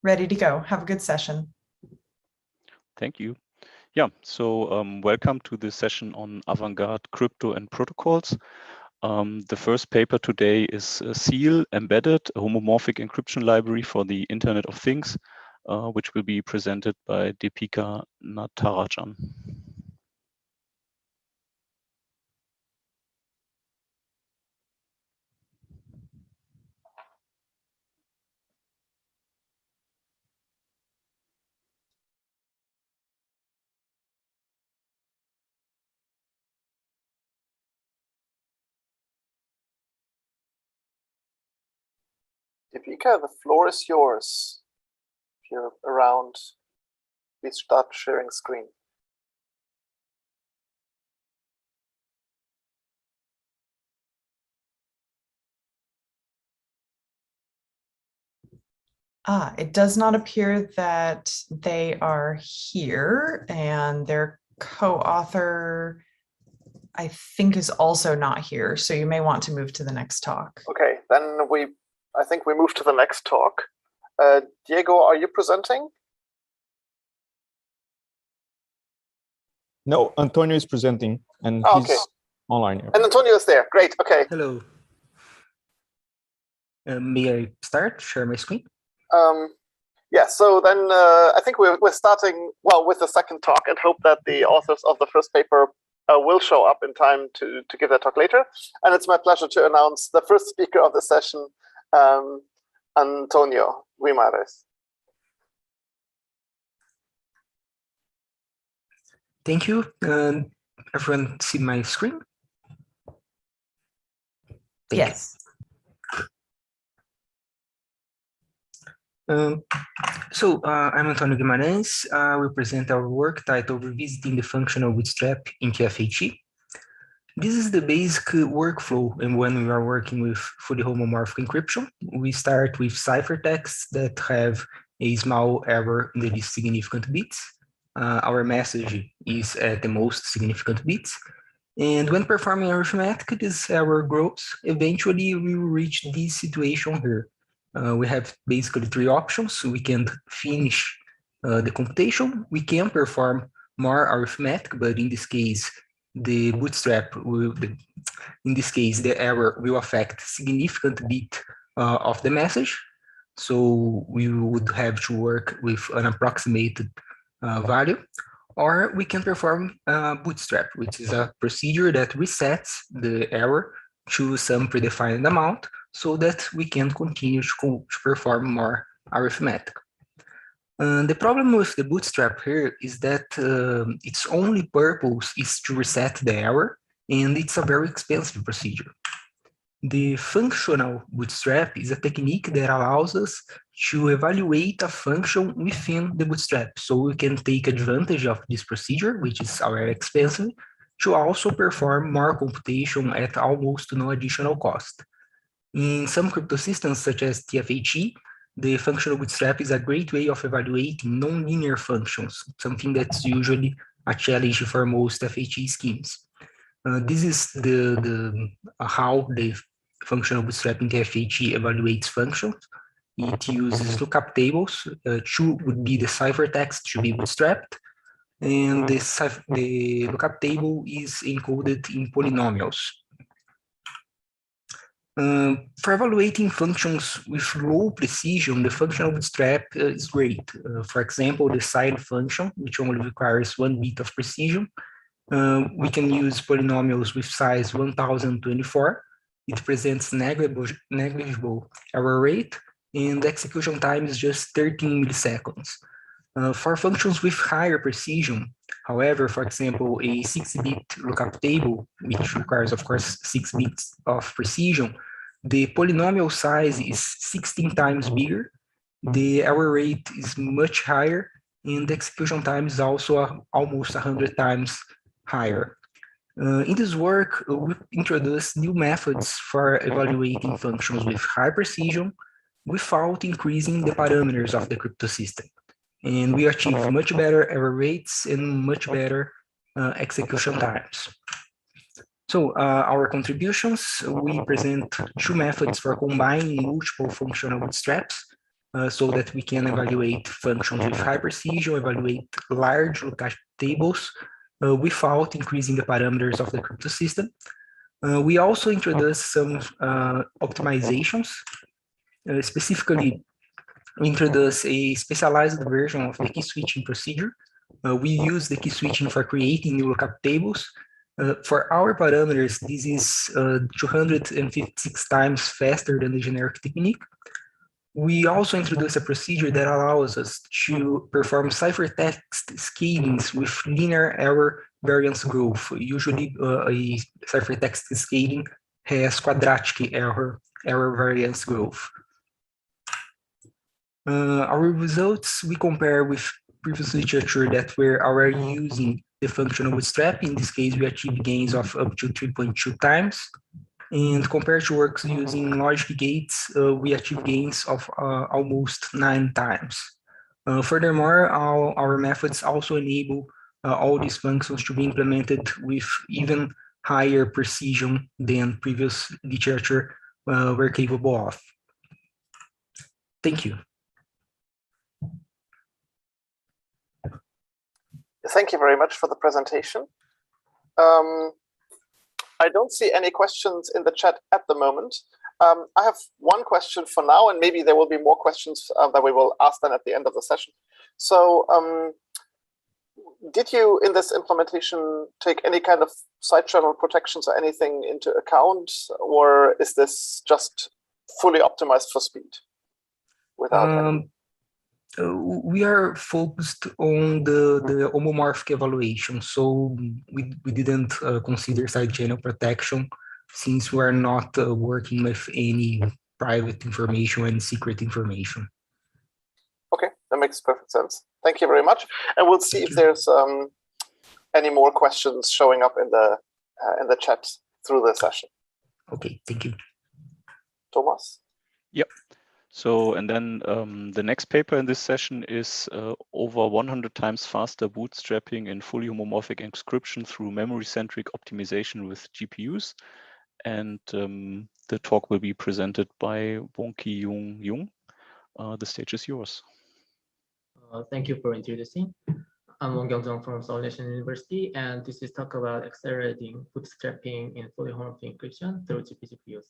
ready to go. Have a good session. Thank you. Yeah, so welcome to this session on avant-garde crypto and protocols. The first paper today is SEAL Embedded, a homomorphic encryption library for the Internet of Things, which will be presented by Deepika Natarajan. Deepika, the floor is yours. If you're around, please start sharing screen. It does not appear that they are here, and their co-author, I think, is also not here. So you may want to move to the next talk. Okay, then I think we move to the next talk. Diego, are you presenting? No, Antonio is presenting, and he's online here. And Antonio is there. Great. Okay. Hello. May I start? Share my screen? Yeah. So then I think we're starting with the second talk, and hope that the authors of the first paper will show up in time to give their talk later. And it's my pleasure to announce the first speaker of the session, Antonio Guimarães. Thank you. Everyone see my screen? Yes. So I'm Antonio Guimarães. We present our work titled Revisiting the Functional Bootstrap in TF-HE. This is the basic workflow, and when we are working with fully homomorphic encryption, we start with ciphertexts that have a small error in the least significant bits. Our message is at the most significant bits. And when performing arithmetic, this error grows. Eventually, we will reach this situation here. We have basically three options. We can finish the computation. We can perform more arithmetic, but in this case, the bootstrap will, in this case, the error will affect significant bit of the message. So we would have to work with an approximated value, or we can perform bootstrap, which is a procedure that resets the error to some predefined amount so that we can continue to perform more arithmetic. The problem with the bootstrap here is that its only purpose is to reset the error, and it's a very expensive procedure. The functional bootstrap is a technique that allows us to evaluate a function within the bootstrap. So we can take advantage of this procedure, which is very expensive, to also perform more computation at almost no additional cost. In some crypto systems, such as TF-HE, the functional bootstrap is a great way of evaluating nonlinear functions, something that's usually a challenge for most FHE schemes. This is how the functional bootstrap in TF-HE evaluates functions. It uses lookup tables. Two would be the ciphertext to be bootstrapped, and the lookup table is encoded in polynomials. For evaluating functions with low precision, the functional bootstrap is great. For example, the side function, which only requires 1 bit of precision. We can use polynomials with size 1024. It presents negligible error rate, and the execution time is just 13 milliseconds. For functions with higher precision, however, for example, a 6-bit lookup table, which requires, of course, 6 bits of precision, the polynomial size is 16 times bigger, the error rate is much higher, and the execution time is also almost 100 times higher. In this work, we introduce new methods for evaluating functions with high precision without increasing the parameters of the crypto system. And we achieve much better error rates and much better execution times. So our contributions, we present two methods for combining multiple functional bootstraps. so that we can evaluate functions with high precision, evaluate large lookup tables without increasing the parameters of the crypto system. We also introduced some optimizations. Specifically, we introduced a specialized version of the key switching procedure. We use the key switching for creating new lookup tables. For our parameters, this is 256 times faster than the generic technique. We also introduced a procedure that allows us to perform ciphertext scalings with linear error variance growth. Usually, a ciphertext scaling has quadratic error variance growth. Our results, we compare with previous literature that were already using the functional bootstrap. In this case, we achieved gains of up to 3.2 times. And compared to works using logic gates, we achieve gains of almost 9 times. Furthermore, our methods also enable all these functions to be implemented with even higher precision than previous literature were capable of. Thank you. Thank you very much for the presentation. I don't see any questions in the chat at the moment. I have one question for now, and maybe there will be more questions that we will ask then at the end of the session. So did you, in this implementation, take any kind of side channel protections or anything into account, or is this just fully optimized for speed? Without we are focused on the homomorphic evaluation, so we didn't consider side channel protection since we are not working with any private information and secret information. Okay, that makes perfect sense. Thank you very much, and we'll see if there's any more questions showing up in the chat through the session. Okay, thank you. Thomas? Yep. So, and then the next paper in this session is over 100 times faster bootstrapping in fully homomorphic encryption through memory-centric optimization with GPUs. And the talk will be presented by Wong-Ki Jung. The stage is yours. Thank you for introducing. I'm Wong-Ki Jung from Seoul National University, and this is talk about accelerating bootstrapping in fully homomorphic encryption through GPUs.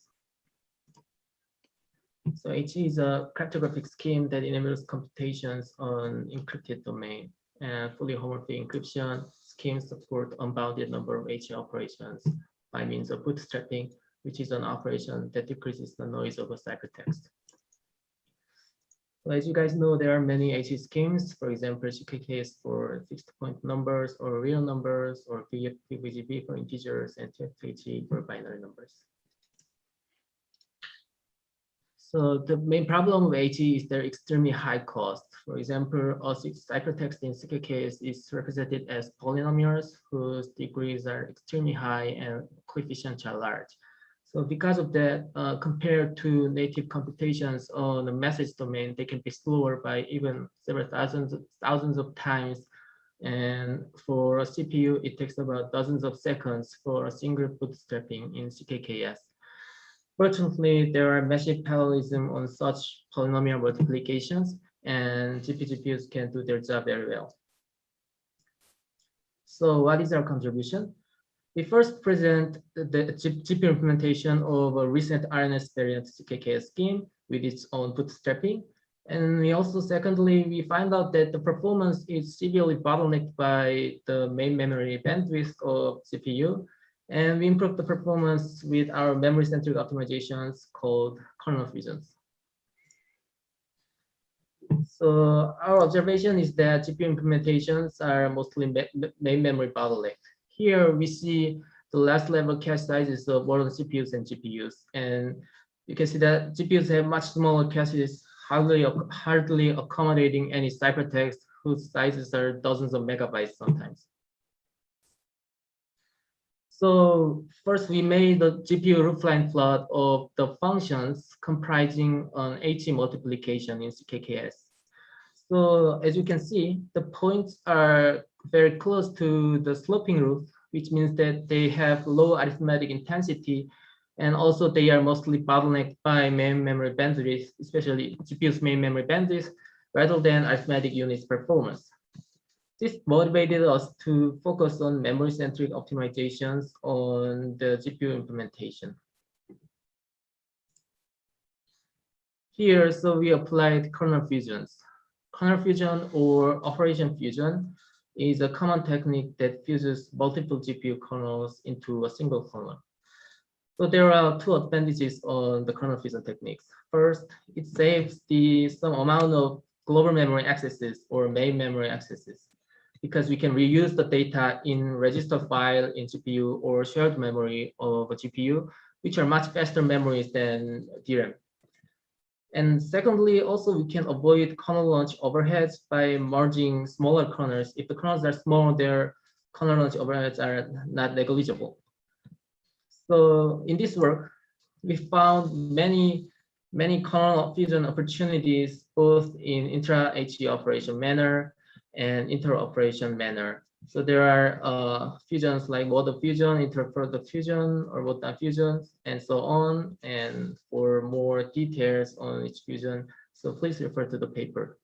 So HE is a cryptographic scheme that enables computations on encrypted domain, and fully homomorphic encryption schemes support unbounded number of HE operations by means of bootstrapping, which is an operation that decreases the noise of a ciphertext. So as you guys know, there are many HE schemes. For example, CKKs for fixed point numbers or real numbers, or PVGB for integers, and TFHE for binary numbers. So the main problem with HE is their extremely high cost. For example, a ciphertext in CKKs is represented as polynomials whose degrees are extremely high and coefficients are large. So because of that, compared to native computations on the message domain, they can be slower by even several thousands of times. And for a CPU, it takes about dozens of seconds for a single bootstrapping in CKKS. Fortunately, there are massive parallelism on such polynomial multiplications, and GPUs can do their job very well. So what is our contribution? We first present the GPU implementation of a recent RNS variant CKK scheme with its own bootstrapping. And we also, secondly, we find out that the performance is severely bottlenecked by the main memory bandwidth of CPU. And we improve the performance with our memory-centric optimizations called kernel fusions. So our observation is that GPU implementations are mostly main memory bottleneck. Here we see the last level cache sizes of modern CPUs and GPUs. And you can see that GPUs have much smaller caches, hardly accommodating any ciphertext whose sizes are dozens of megabytes sometimes. So first, we made the GPU roofline plot of the functions comprising an HE multiplication in CKKS. So as you can see, the points are very close to the sloping roof, which means that they have low arithmetic intensity, And also they are mostly bottlenecked by main memory bandwidth, especially GPU's main memory bandwidth, rather than arithmetic units performance. This motivated us to focus on memory-centric optimizations on the GPU implementation. Here, so we applied kernel fusions. Kernel fusion or operation fusion is a common technique that fuses multiple GPU kernels into a single kernel. So there are two advantages on the kernel fusion techniques. First, it saves some amount of global memory accesses or main memory accesses, because we can reuse the data in register file in GPU or shared memory of a GPU, which are much faster memories than DRAM. And secondly, also we can avoid kernel launch overheads by merging smaller kernels. If the kernels are small, their kernel launch overheads are not negligible. So in this work, we found many kernel fusion opportunities, both in intra-HE operation manner and inter-operation manner. So there are fusions like model fusion, inter-product fusion, or bolt-on fusions, and so on. And for more details on each fusion, so please refer to the paper.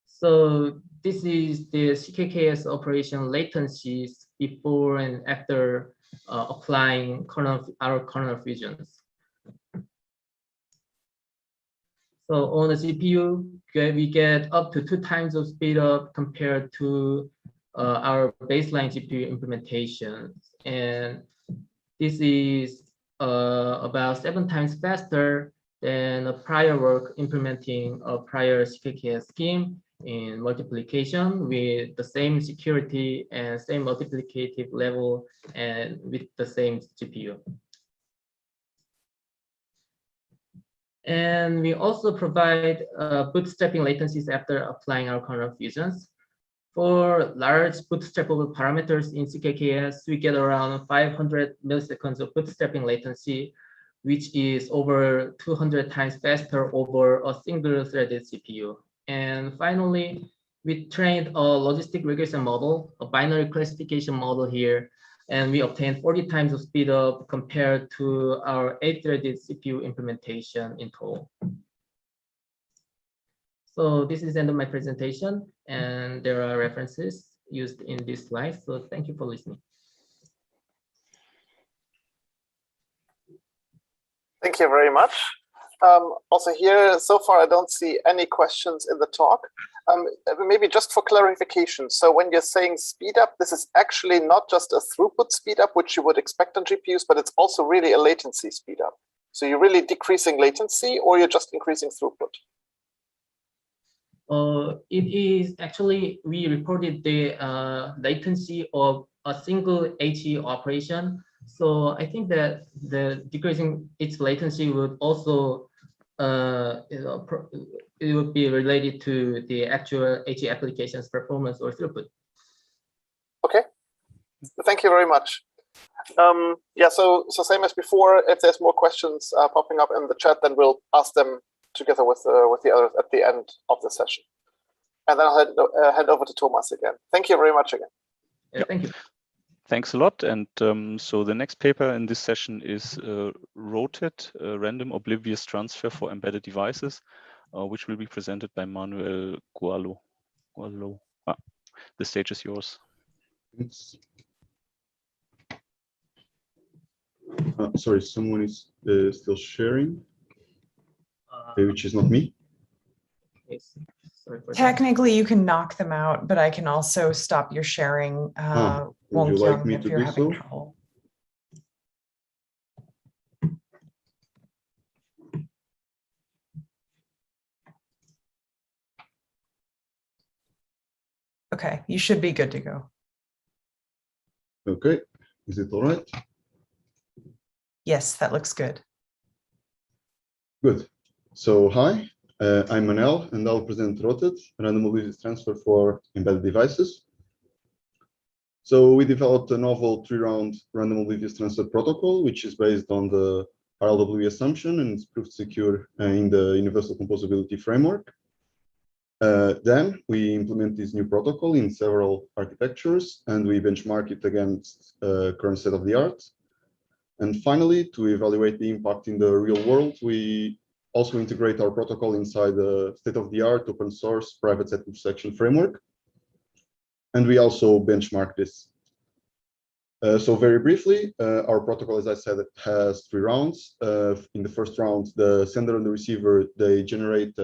So this is the CKKS operation latencies before and after applying our kernel fusions. So on the CPU, we get up to 2 times of speed up compared to our baseline GPU implementation. And this is about 7 times faster than a prior work implementing a prior CKKS scheme in multiplication with the same security and same multiplicative level and with the same GPU. And we also provide bootstrapping latencies after applying our kernel fusions. For large bootstrappable parameters in CKKS, we get around 500 milliseconds of bootstrapping latency, which is over 200 times faster over a single threaded CPU. And finally, we trained a logistic regression model, a binary classification model here, and we obtained 40 times of speed up compared to our 8-threaded CPU implementation in total. So this is the end of my presentation, and there are references used in this slide. So thank you for listening. Thank you very much. Also here, so far, I don't see any questions in the talk. Maybe just for clarification. So when you're saying speed up, this is actually not just a throughput speed up, which you would expect on GPUs, but it's also really a latency speed up. So you're really decreasing latency, or you're just increasing throughput? It is actually, we reported the latency of a single HE operation. So I think that the decreasing its latency would also it would be related to the actual HE application's performance or throughput. Okay, thank you very much. Yeah, so same as before. If there's more questions popping up in the chat, then we'll ask them together with the others at the end of the session. And then I'll hand over to Thomas again. Thank you very much again. Yeah, thank you. Thanks a lot. And so the next paper in this session is ROTED, Random Oblivious Transfer for Embedded Devices, which will be presented by Manuel Gualo. The stage is yours. Thanks. Sorry, someone is still sharing, which is not me. Yes. Technically, you can knock them out, but I can also stop your sharing. Would you like me to do so? Trouble. Okay, you should be good to go. Okay, is it all right? Yes, that looks good. Good. So hi, I'm Manel, and I'll present ROTED, Random Oblivious Transfer for Embedded Devices. So we developed a novel 3-round random oblivious transfer protocol, which is based on the RLW assumption and it's proved secure in the universal composability framework. Then we implement this new protocol in several architectures, and we benchmark it against current state of the art. And finally, to evaluate the impact in the real world, we also integrate our protocol inside the state-of-the-art open source private set intersection framework. And we also benchmark this. So very briefly, our protocol, as I said, it has 3 rounds. In the first round, the sender and the receiver, they generate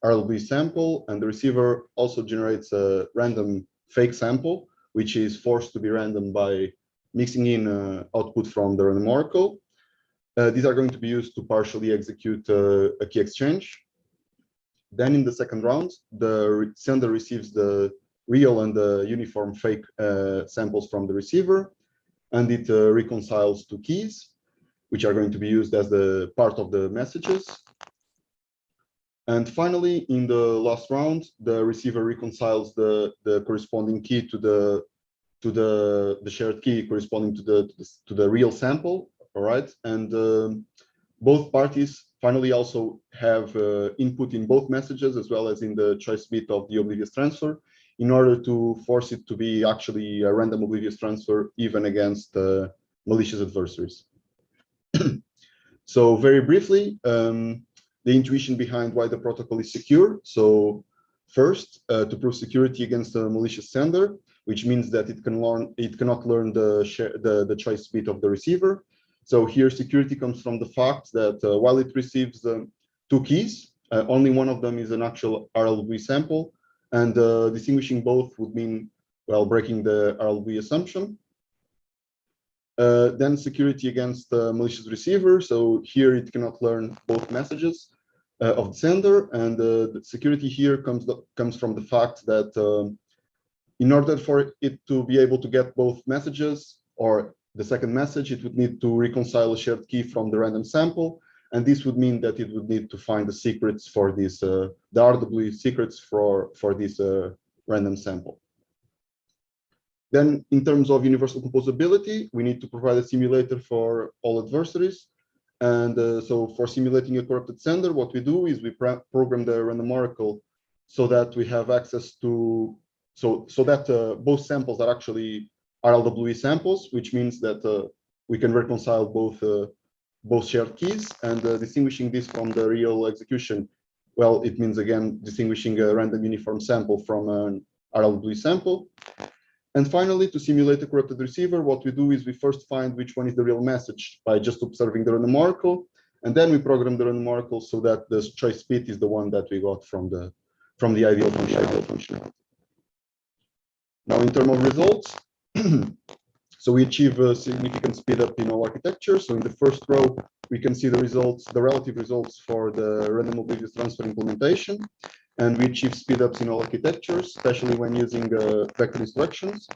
RLB sample, and the receiver also generates a random fake sample, which is forced to be random by mixing in output from the random oracle. These are going to be used to partially execute a key exchange. Then in the second round, the sender receives the real and the uniform fake samples from the receiver, and it reconciles 2 keys, which are going to be used as the part of the messages. And finally, in the last round, the receiver reconciles the corresponding key to the shared key corresponding to the real sample. All right, and both parties finally also have input in both messages as well as in the choice bit of the oblivious transfer, in order to force it to be actually a random oblivious transfer even against malicious adversaries. So very briefly, the intuition behind why the protocol is secure. So first, to prove security against a malicious sender, which means that it cannot learn the choice bit of the receiver. So here security comes from the fact that while it receives 2 keys, only one of them is an actual RLB sample, and distinguishing both would mean, well, breaking the RLB assumption. Then security against the malicious receiver. So here it cannot learn both messages of the sender, and the security here comes from the fact that in order for it to be able to get both messages or the second message, it would need to reconcile a shared key from the random sample, and this would mean that it would need to find the secrets for this, the RW secrets for this random sample. Then, in terms of universal composability, we need to provide a simulator for all adversaries. And so for simulating a corrupted sender, what we do is we program the random oracle so that we have access to, so that both samples are actually RLWE samples, which means that we can reconcile both shared keys, and distinguishing this from the real execution. Well, it means, again, distinguishing a random uniform sample from an RLWE sample. And finally, to simulate a corrupted receiver, what we do is we first find which one is the real message by just observing the random oracle, and then we program the random oracle so that the choice bit is the one that we got from the ideal functionality. Now, in terms of results, so we achieve a significant speed up in all architecture. So in the first row, we can see the results, the relative results for the random oblivious transfer implementation. And we achieve speed ups in all architectures, especially when using vector instructions.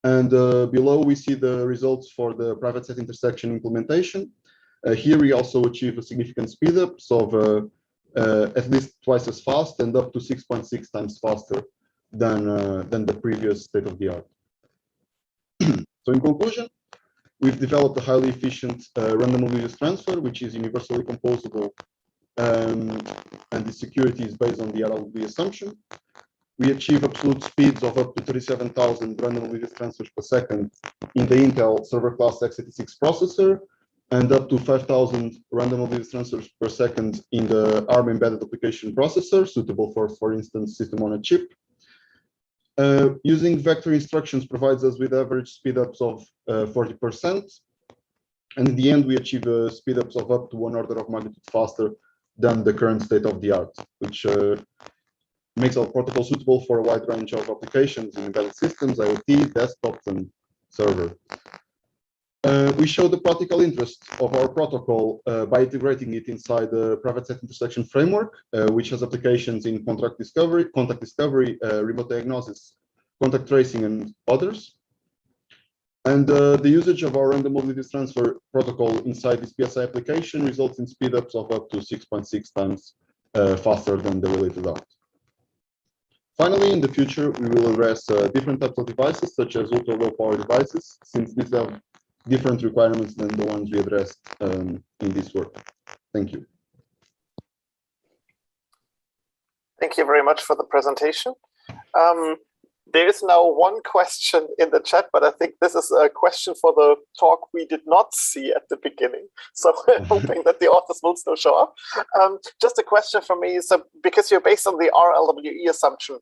And below, we see the results for the private set intersection implementation. Here, we also achieve a significant speed up, so at least twice as fast and up to 6.6 times faster than the previous state of the art. So in conclusion, we've developed a highly efficient random oblivious transfer, which is universally composable, and the security is based on the RLB assumption. We achieve absolute speeds of up to 37,000 random oblivious transfers per second in the Intel server class x86 processor, and up to 5,000 random oblivious transfers per second in the ARM embedded application processor, suitable for instance, system on a chip. Using vector instructions provides us with average speedups of 40%. And in the end, we achieve speedups of up to 1 order of magnitude faster than the current state of the art, which makes our protocol suitable for a wide range of applications in embedded systems, IoT, desktops, and server. We show the practical interest of our protocol by integrating it inside the private set intersection framework, which has applications in contact discovery, remote diagnosis, contact tracing, and others. And the usage of our random oblivious transfer protocol inside this PSI application results in speedups of up to 6.6 times faster than the related art. Finally, in the future, we will address different types of devices, such as ultra-low power devices, since these have different requirements than the ones we addressed in this work. Thank you. Thank you very much for the presentation. There is now one question in the chat, but I think this is a question for the talk we did not see at the beginning. So hoping that the authors will still show up. Just a question for me. So because you're based on the RLWE assumption,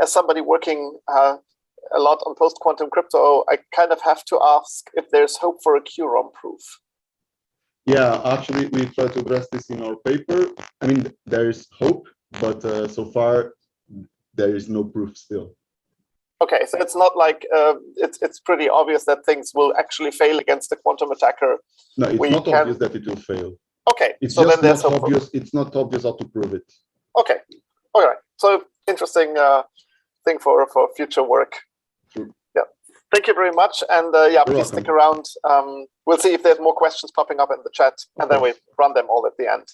as somebody working a lot on post-quantum crypto, I kind of have to ask if there's hope for a QROM proof. Yeah, actually, we try to address this in our paper. I mean, there is hope, but so far, there is no proof still. Okay, so it's not like it's pretty obvious that things will actually fail against the quantum attacker. No, it's not obvious that it will fail. Okay, it's so just then there's not obvious. It's not obvious how to prove it. Okay, all right. So interesting thing for future work. True. Yeah, thank you very much, and yeah, please stick around. We'll see if there's more questions popping up in the chat, and then we run them all at the end.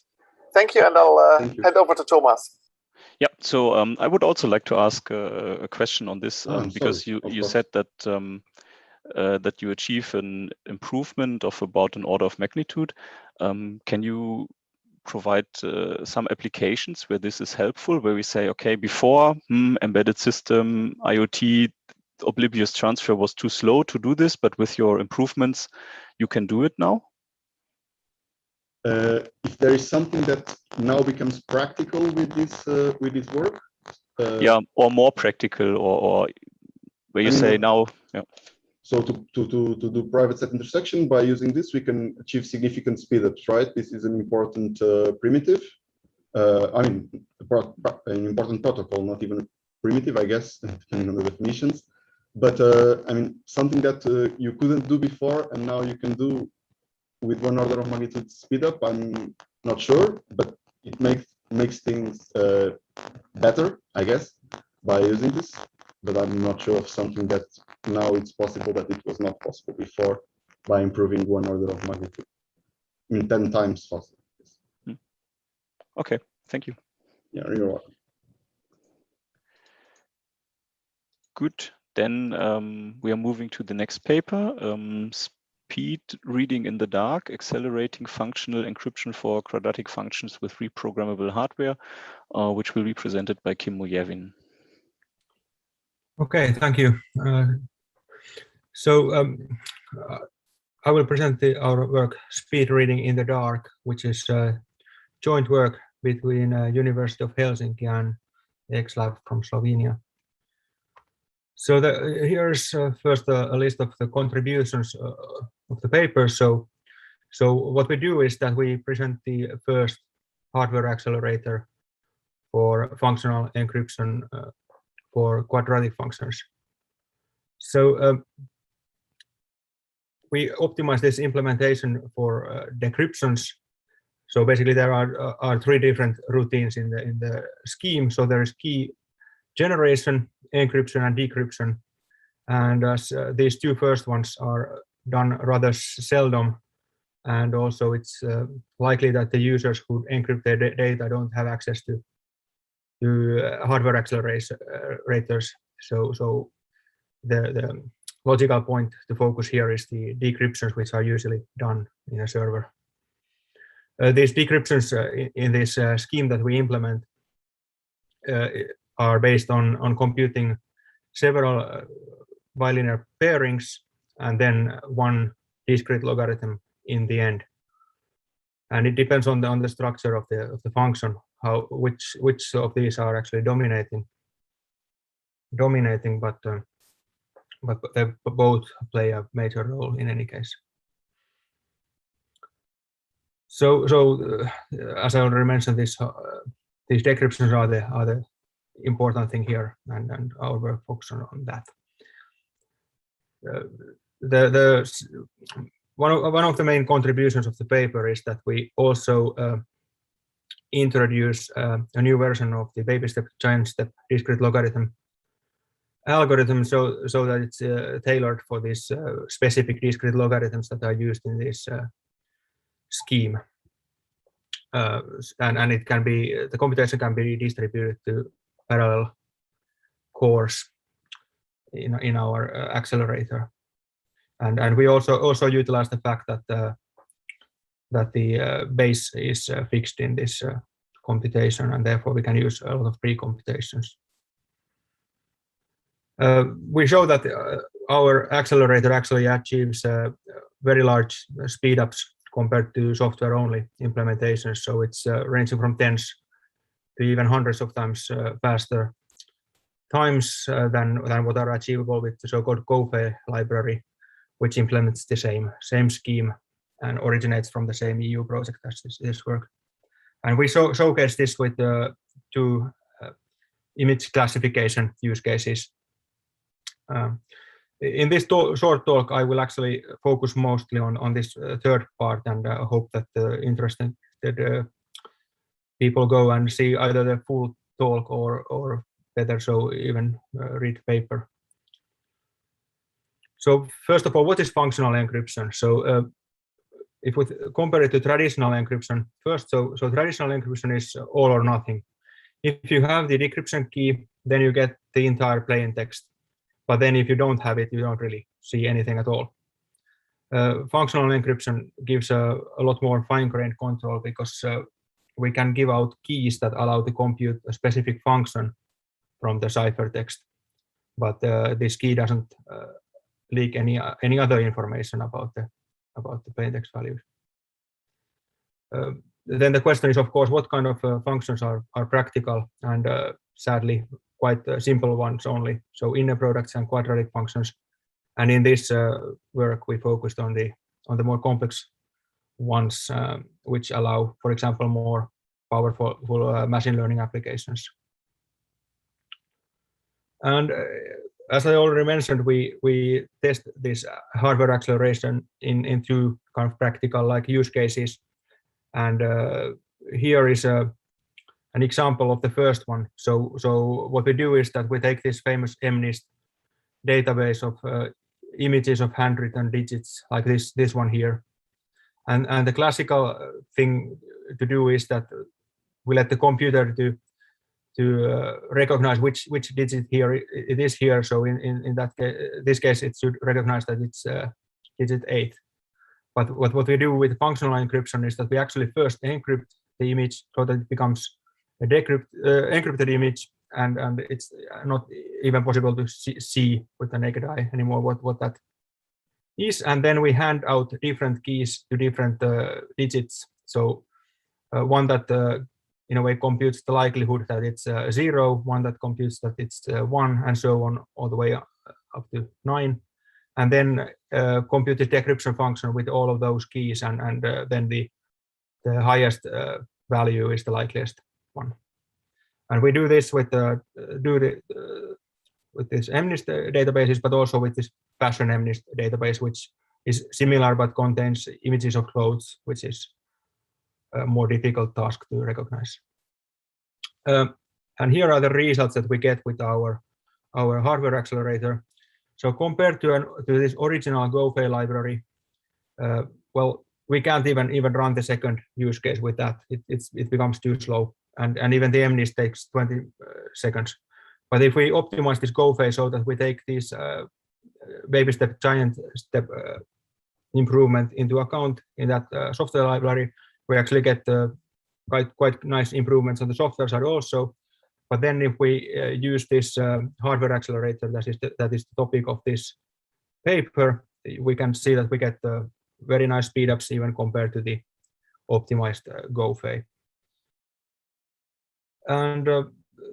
Thank you, and I'll hand over to Thomas. Yeah, so I would also like to ask a question on this because you said that that you achieve an improvement of about an order of magnitude. Can you provide some applications where this is helpful, where we say, okay, before embedded system, IoT, oblivious transfer was too slow to do this, but with your improvements, you can do it now? If there is something that now becomes practical with this work, yeah, or more practical, or where you say now, yeah. So to do private set intersection by using this, we can achieve significant speedups, right? This is an important primitive. I mean, an important protocol, not even a primitive, I guess, depending on the definitions. But I mean, something that you couldn't do before, and now you can do with 1 order of magnitude speed up. I'm not sure, but it makes things better, I guess, by using this. But I'm not sure of something that now it's possible that it was not possible before by improving 1 order of magnitude. I mean, 10 times faster. Okay, thank you. Yeah, you're welcome. Good. Then we are moving to the next paper. Speed reading in the dark, accelerating functional encryption for quadratic functions with reprogrammable hardware, which will be presented by Kim Mujavin. Okay, thank you. I will present our work, Speed Reading in the Dark, which is joint work between University of Helsinki and XLab from Slovenia. So here's first a list of the contributions of the paper. So what we do is that we present the first hardware accelerator for functional encryption for quadratic functions. So we optimize this implementation for decryptions. So basically there are 3 different routines in the scheme. So there is key generation, encryption, and decryption. And as these 2 first ones are done rather seldom, and also it's likely that the users who encrypt their data don't have access to hardware accelerators. So the logical point to focus here is the decryptions, which are usually done in a server. These decryptions in this scheme that we implement are based on computing several bilinear pairings and then 1 discrete logarithm in the end. And it depends on the structure of the function, which of these are actually dominating, but they both play a major role in any case. So as I already mentioned, these decryptions are the important thing here, and our work focuses on that. One of the main contributions of the paper is that we also introduce a new version of the baby step giant step discrete logarithm algorithm, so that it's tailored for these specific discrete logarithms that are used in this scheme, and it can be, the computation can be distributed to parallel cores in our accelerator, and we also utilize the fact that the base is fixed in this computation, and therefore we can use a lot of pre-computations. We show that our accelerator actually achieves very large speedups compared to software-only implementations. So it's ranging from tens to even hundreds of times faster times than what are achievable with the so-called GoFe library, which implements the same scheme and originates from the same EU project as this work. And we showcase this with two image classification use cases. In this short talk, I will actually focus mostly on this third part, and hope that interested people go and see either the full talk or better so even read paper. So first of all, what is functional encryption? So if we compare it to traditional encryption first, so traditional encryption is all or nothing. If you have the decryption key, then you get the entire plain text. But then if you don't have it, you don't really see anything at all. Functional encryption gives a lot more fine-grained control, because we can give out keys that allow to compute a specific function from the ciphertext. But this key doesn't leak any other information about the plaintext values. Then the question is, of course, what kind of functions are practical, and sadly quite simple ones only. So inner products and quadratic functions. And in this work, we focused on the more complex ones, which allow, for example, more powerful machine learning applications. And as I already mentioned, we test this hardware acceleration in two kind of practical use cases. And here is an example of the first one. So what we do is that we take this famous MNIST database of images of handwritten digits, like this one here. And the classical thing to do is that we let the computer to recognize which digit here it is here. So in this case, it should recognize that it's digit 8. But what we do with functional encryption is that we actually first encrypt the image so that it becomes a encrypted image, and it's not even possible to see with the naked eye anymore what that is. And then we hand out different keys to different digits. So one that in a way computes the likelihood that it's 0, one that computes that it's 1, and so on all the way up to 9. And then compute the decryption function with all of those keys, and then the highest value is the likeliest one. And we do this with this MNIST databases, but also with this Fashion MNIST database, which is similar but contains images of clothes, which is a more difficult task to recognize. And here are the results that we get with our hardware accelerator. So compared to this original GoFe library, well, we can't even run the second use case with that. It becomes too slow, and even the MNIST takes 20 seconds. But if we optimize this GoFe so that we take this baby step, giant step improvement into account in that software library, we actually get quite nice improvements on the software side also. But then if we use this hardware accelerator, that is the topic of this paper, we can see that we get very nice speedups even compared to the optimized GoFe. And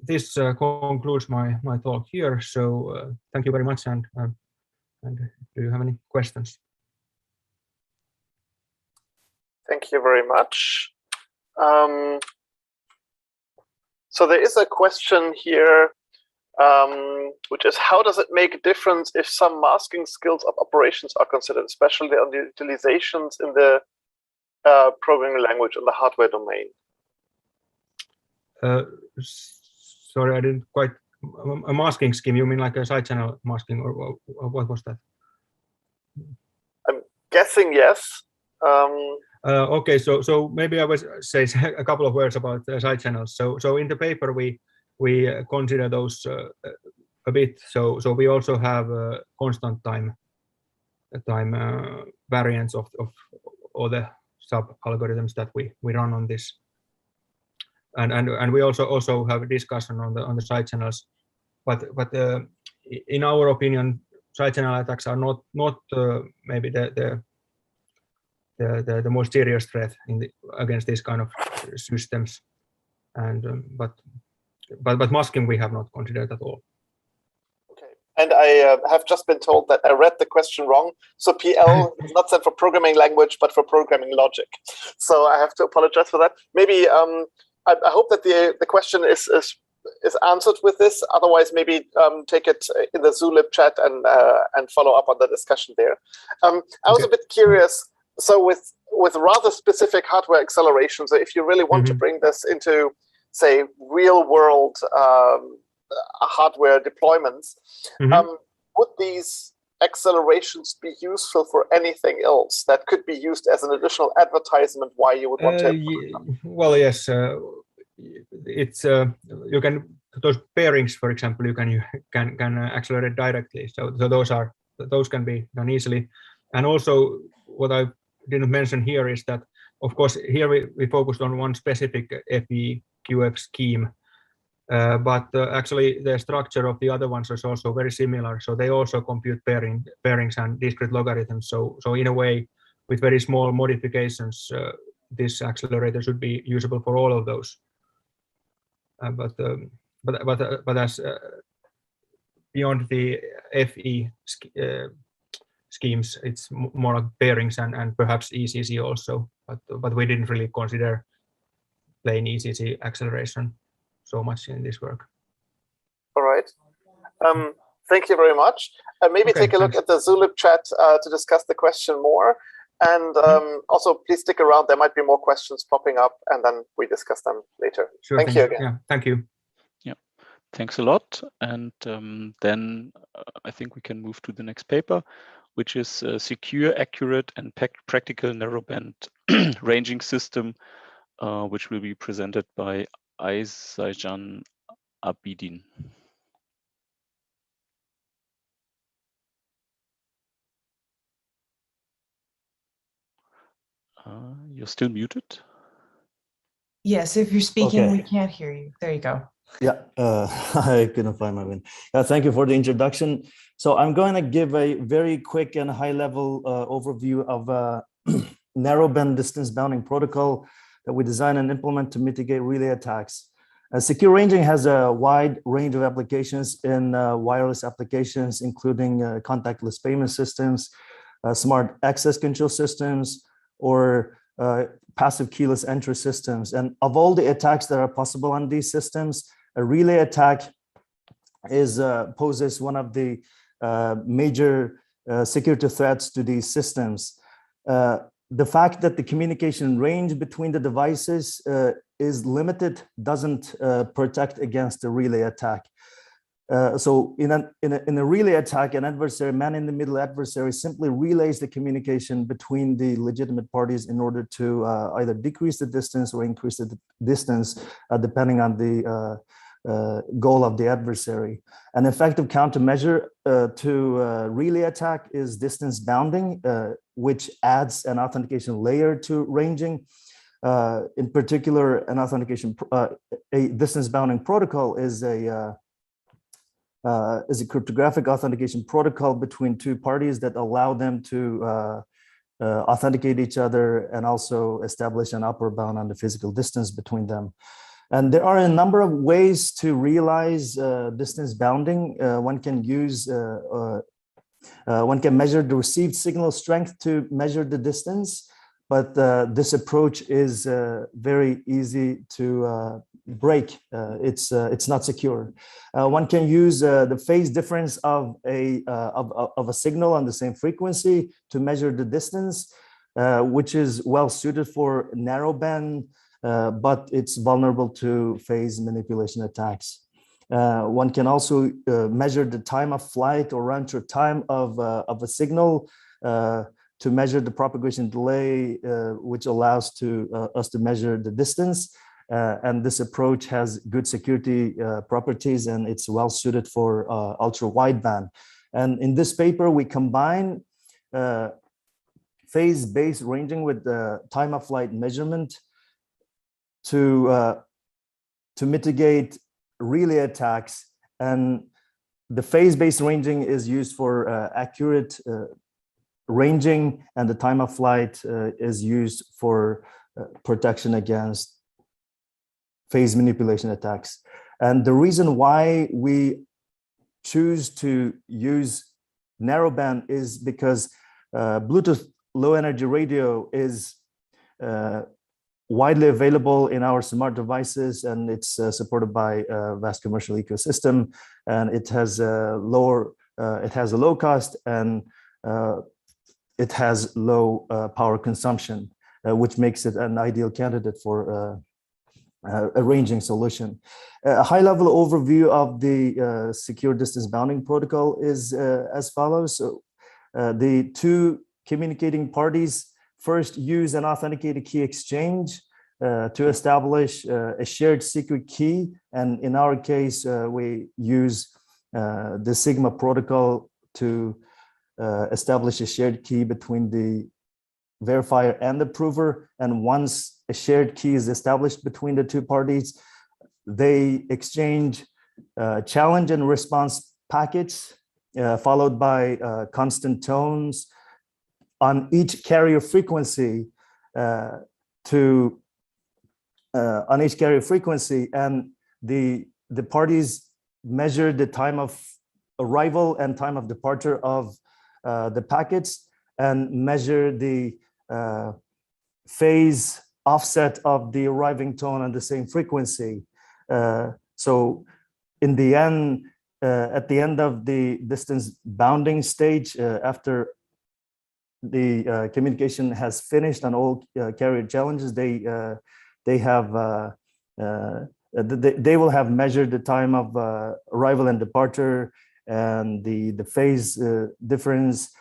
this concludes my talk here. So thank you very much. And do you have any questions? Thank you very much. So there is a question here, which is, how does it make a difference if some masking skills of operations are considered, especially on the utilizations in the programming language in the hardware domain? Sorry, I didn't quite. A masking scheme, you mean like a side channel masking, or what was that? I'm guessing yes. Okay, so maybe I will say a couple of words about side channels. So in the paper we consider those a bit. So we also have constant time variants of all the sub algorithms that we run on this and we also have a discussion on the side channels, but in our opinion, side channel attacks are not maybe the most serious threat against this kind of systems, and but masking we have not considered at all. And I have just been told that I read the question wrong. So PL is not set for programming language, but for programming logic. So I have to apologize for that. Maybe I hope that the question is answered with this. Otherwise, maybe take it in the Zulip chat and follow up on the discussion there. I was a bit curious. So with rather specific hardware acceleration, so if you really want to bring this into, say, real world hardware deployments, would these accelerations be useful for anything else that could be used as an additional advertisement why you would want to well, yes, it's you can, those pairings, for example, you can accelerate directly, so those can be done easily. And also what I didn't mention here is that, of course, here we focused on one specific FEQF scheme, but actually the structure of the other ones is also very similar. So they also compute pairings and discrete logarithms. So in a way, with very small modifications, this accelerator should be usable for all of those. But as beyond the FE schemes, it's more like pairings and perhaps ECC also. But we didn't really consider plain ECC acceleration so much in this work. All right. Thank you very much. Maybe take a look at the Zulip chat to discuss the question more. And also, please stick around. There might be more questions popping up, and then we discuss them later. Sure, thank you again. Yeah, thank you. Yeah, thanks a lot. And then I think we can move to the next paper, which is a secure, accurate, and practical narrowband ranging system, which will be presented by Aizajan Abidin. You're still muted. Yes, if you're speaking, we can't hear you. There you go. Yeah, I couldn't find my win. Thank you for the introduction. So I'm going to give a very quick and high-level overview of narrowband distance bounding protocol that we design and implement to mitigate relay attacks. Secure ranging has a wide range of applications in wireless applications, including contactless payment systems, smart access control systems, or passive keyless entry systems. And of all the attacks that are possible on these systems, a relay attack poses one of the major security threats to these systems. The fact that the communication range between the devices is limited doesn't protect against a relay attack. So in a relay attack, an adversary, man-in-the-middle adversary, simply relays the communication between the legitimate parties in order to either decrease the distance or increase the distance, depending on the goal of the adversary. An effective countermeasure to relay attack is distance bounding, which adds an authentication layer to ranging. In particular, an authentication, a distance bounding protocol is a cryptographic authentication protocol between two parties that allow them to authenticate each other and also establish an upper bound on the physical distance between them. And there are a number of ways to realize distance bounding. One can measure the received signal strength to measure the distance, but this approach is very easy to break. It's not secure. One can use the phase difference of a signal on the same frequency to measure the distance, which is well suited for narrowband, but it's vulnerable to phase manipulation attacks. One can also measure the time of flight or round-trip time of a signal to measure the propagation delay, which allows us to measure the distance. And this approach has good security properties, and it's well suited for ultra-wideband. And in this paper, we combine phase-based ranging with the time of flight measurement to to mitigate relay attacks, and the phase-based ranging is used for accurate ranging, and the time of flight is used for protection against phase manipulation attacks. And the reason why we choose to use narrowband is because Bluetooth low energy radio is widely available in our smart devices, and it's supported by a vast commercial ecosystem, and it has a low cost, and it has low power consumption, which makes it an ideal candidate for a ranging solution. A high-level overview of the secure distance bounding protocol is as follows. So the two communicating parties first use an authenticated key exchange to establish a shared secret key. And in our case, we use the Sigma protocol to establish a shared key between the verifier and the prover. And once a shared key is established between the two parties, they exchange challenge and response packets, followed by constant tones on each carrier frequency and the parties measure the time of arrival and time of departure of the packets, and measure the phase offset of the arriving tone on the same frequency. So in the end, at the end of the distance bounding stage, after the communication has finished on all carrier challenges, they will have measured the time of arrival and departure, and the phase difference,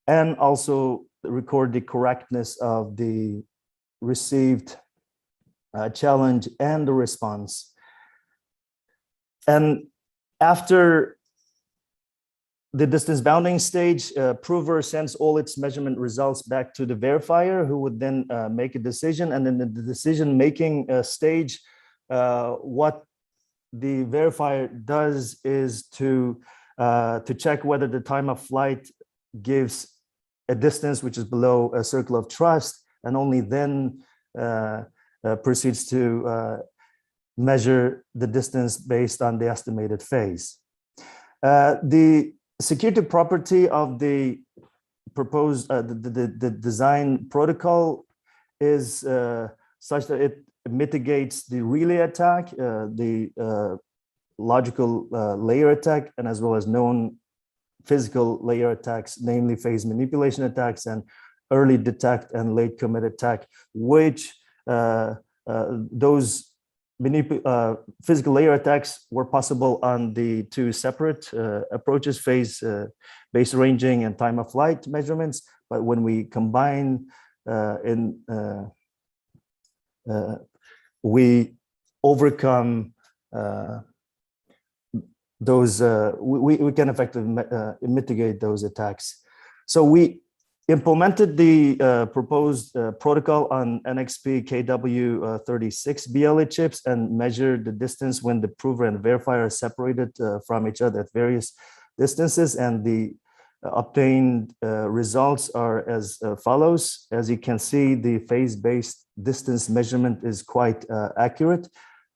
and also record the correctness of the received challenge and the response. And after the distance bounding stage, prover sends all its measurement results back to the verifier, who would then make a decision. And in the decision-making stage, what the verifier does is to check whether the time of flight gives a distance which is below a circle of trust, and only then proceeds to measure the distance based on the estimated phase. The security property of the proposed the design protocol is such that it mitigates the relay attack, the logical layer attack, and as well as known physical layer attacks, namely phase manipulation attacks and early detect and late commit attack, which those physical layer attacks were possible on the two separate approaches, phase-based ranging and time of flight measurements. But when we combine we overcome those, we can effectively mitigate those attacks. So we implemented the proposed protocol on NXP KW36 BLE chips and measured the distance when the prover and verifier are separated from each other at various distances. And the obtained results are as follows. As you can see, the phase-based distance measurement is quite accurate.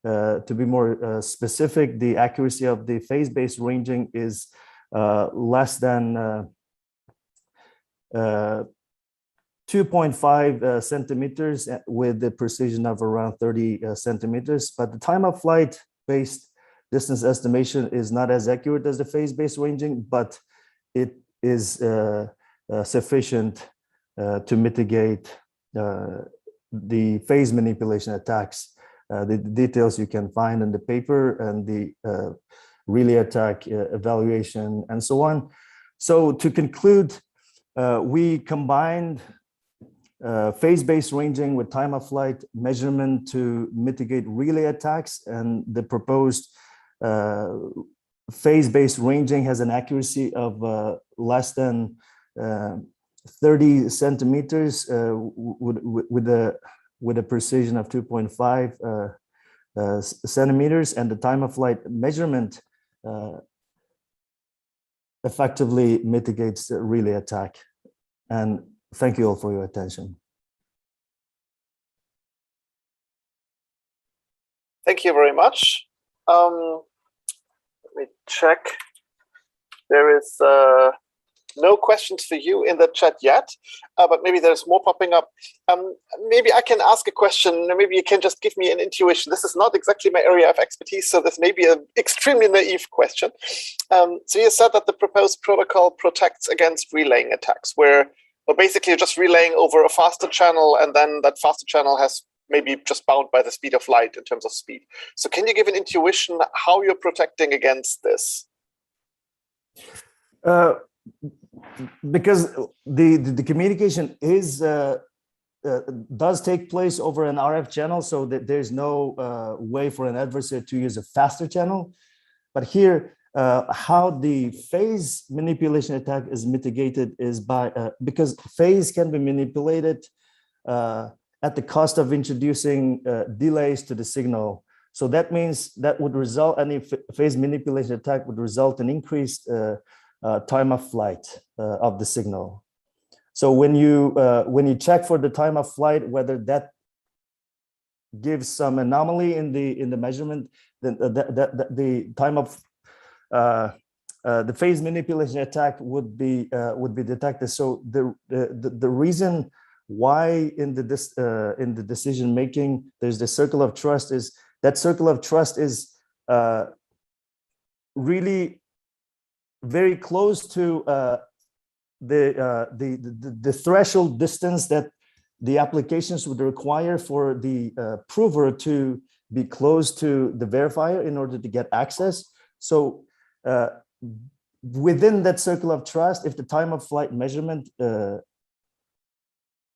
To be more specific, the accuracy of the phase-based ranging is less than 2.5 centimeters with the precision of around 30 centimeters. But the time of flight based distance estimation is not as accurate as the phase-based ranging, but it is sufficient to mitigate the phase manipulation attacks. The details you can find in the paper, and the relay attack evaluation and so on. So to conclude, we combined phase-based ranging with time of flight measurement to mitigate relay attacks, and the proposed phase-based ranging has an accuracy of less than 30 centimeters with a precision of 2.5 centimeters, and the time of flight measurement effectively mitigates the relay attack. And thank you all for your attention. Thank you very much. Let me check. There is no questions for you in the chat yet, but maybe there's more popping up. Maybe I can ask a question, maybe you can just give me an intuition. This is not exactly my area of expertise, so this may be an extremely naive question. So you said that the proposed protocol protects against relaying attacks, where basically you're just relaying over a faster channel, and then that faster channel has maybe just bound by the speed of light in terms of speed. So can you give an intuition how you're protecting against this? Because the communication is does take place over an RF channel, so that there's no way for an adversary to use a faster channel. But here, how the phase manipulation attack is mitigated is by because phase can be manipulated at the cost of introducing delays to the signal. So that means that would result, any phase manipulation attack would result in increased time of flight of the signal. So when you check for the time of flight, whether that gives some anomaly in the measurement, then the time of the phase manipulation attack would be detected. So the reason why in the decision making there's the circle of trust is that circle of trust is really very close to the threshold distance that the applications would require for the prover to be close to the verifier in order to get access. So within that circle of trust, if the time of flight measurement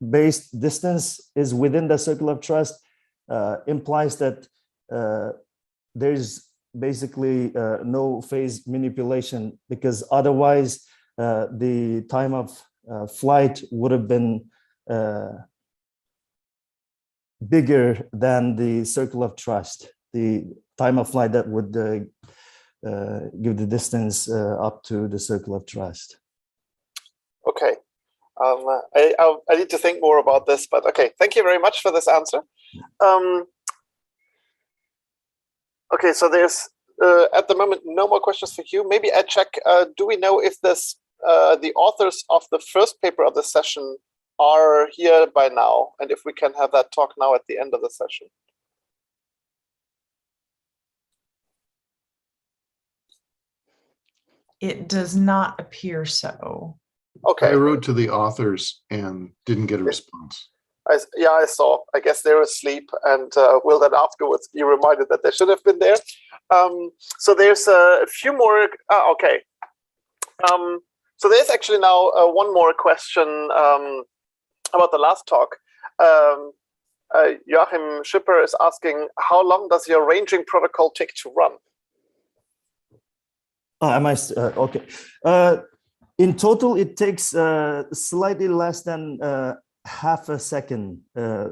based distance is within the circle of trust, implies that there's basically no phase manipulation, because otherwise the time of flight would have been bigger than the circle of trust, the time of flight that would give the distance up to the circle of trust. Okay. I need to think more about this, but okay, thank you very much for this answer. Okay, so there's at the moment no more questions for you. Maybe I check, do we know if this the authors of the first paper of the session are here by now, and if we can have that talk now at the end of the session? It does not appear so. Okay. I wrote to the authors and didn't get a response. Yeah, I saw. I guess they're asleep, and will then afterwards be reminded that they should have been there. So there's a few more. Okay. So there's actually now one more question about the last talk. Joachim Schipper is asking, how long does your ranging protocol take to run? Okay. In total, it takes slightly less than half a second,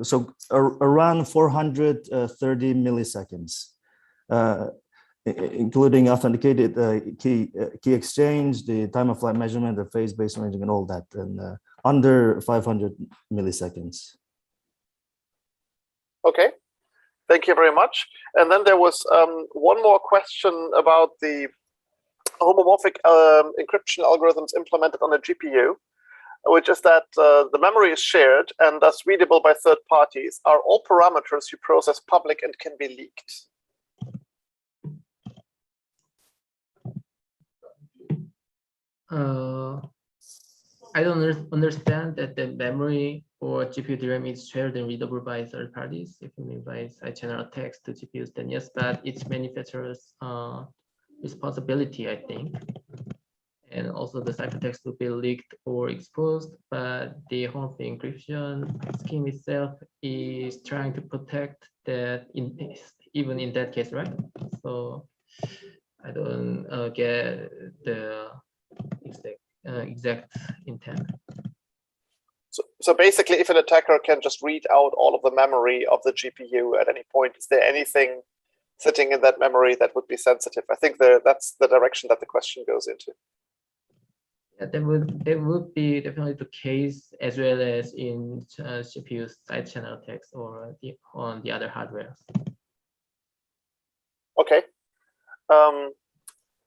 so around 430 milliseconds, including authenticated key exchange, the time of flight measurement, the phase-based ranging, and all that, and under 500 milliseconds. Okay, thank you very much. And then there was one more question about the homomorphic encryption algorithms implemented on a GPU, which is that the memory is shared and thus readable by third parties. Are all parameters you process public and can be leaked? I don't understand that the memory or GPU DRAM is shared and readable by third parties. If you mean by side channel attacks to GPUs, then yes, but it's manufacturer's responsibility, I think. And also the ciphertext will be leaked or exposed, but the homomorphic encryption scheme itself is trying to protect that even in that case, right? So I don't get the exact intent. So basically, if an attacker can just read out all of the memory of the GPU at any point, is there anything sitting in that memory that would be sensitive. I think that's the direction that the question goes into. Yeah, that would be definitely the case, as well as in CPU side channel text or on the other hardware. Okay.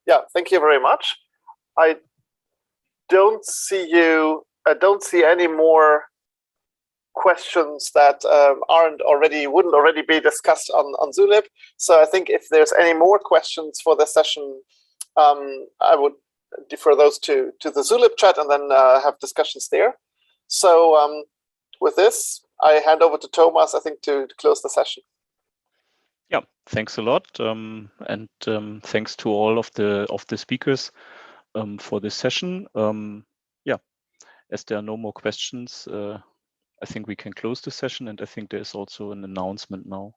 Yeah, thank you very much. I don't see any more questions that wouldn't already be discussed on Zulip. So I think if there's any more questions for this session, I would defer those to the Zulip chat and then have discussions there. So with this, I hand over to Thomas, I think, to close the session. Yeah, thanks a lot, and thanks to all of the speakers for this session. Yeah, as there are no more questions, I think we can close the session, and I think there is also an announcement now.